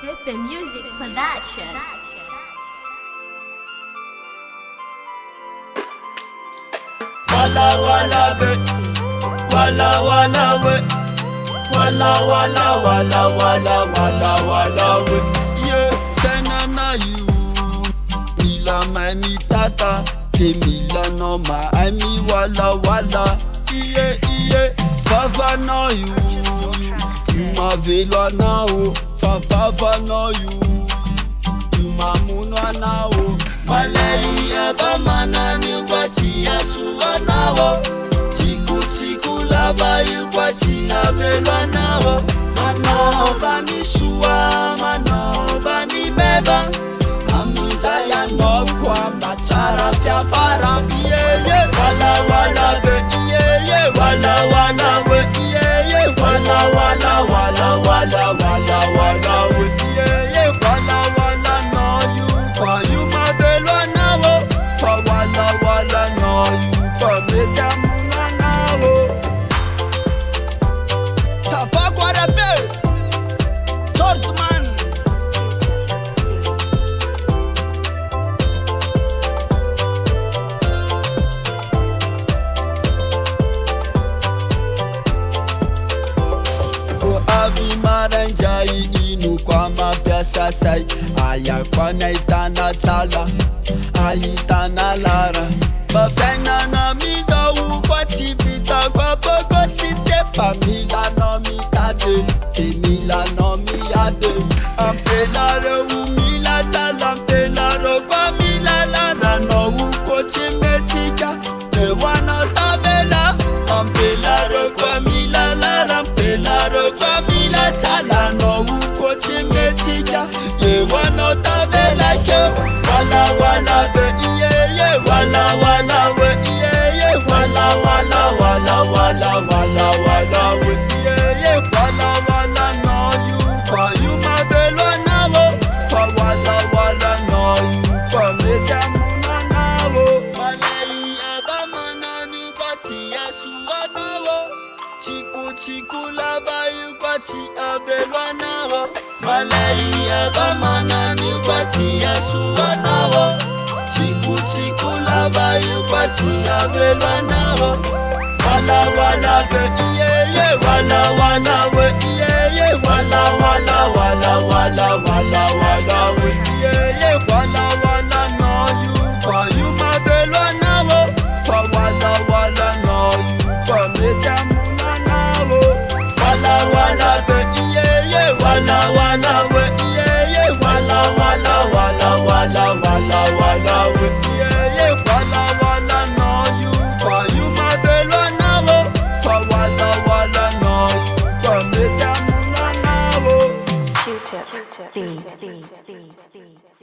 Pepe Music Production. Walla walla be, walla walla we, walla walla walla walla walla walla we. Yeah, tenana you, mila mami tata, ke mila no ma ami walla walla. Yeah yeah, Fafa no you ma velo na o, Fafa no you ma muno na o. Malaya bamana ni kwati ya suwanawo, tiku lava yu kwati ya velanawo. Mano bani suwa, mano bani meba, amiza ya no kwa machara fya fara. Yeah yeah, wala wala be, yeah yeah, wala wala we, yeah yeah, wala wala wala wala wala wala we, yeah yeah, wala wala no you kwa you ma velo nawo, fa wala wala no you kwa meja muna nawo. Safa kwa rape, short man. Avi maranjai inu kwa mapya sasai, aya kwa naitana tala, aitana lara. Bafena na miza kwa tivita kwa poko site, famila no mitade, emila no miade. Ampelare umila tala, ampelare kwa mila lara, no uko chimetika, ewana tabela. Ampelare kwa mila lara, ampelare kwa mila tala, no uko chimetika, ewana tabela ke. Wala wala be, yeah yeah, wala wala we, yeah yeah, wala wala wala wala wala wala we, yeah yeah, wala wala no you kwa you ma velo nawo, fa wala wala no you kwa meja muna nawo. Malaya bamana ni kwati ya suwanawo, tiku lava yu kwati ya velo nawo. Malaya bamana ni kwati ya suwanawo, tiku lava yu kwati ya velo nawo. Wala wala be, yeah yeah, wala wala we, yeah yeah, wala wala wala wala wala wala we, yeah yeah, wala wala no you kwa you ma velo nawo, fa wala wala no you kwa meja muna nawo. Wala wala be, yeah yeah, wala wala we, yeah yeah, wala wala wala wala wala wala we, yeah yeah, wala wala no you kwa you ma velo nawo, fa wala wala no you kwa meja muna nawo. Future beat.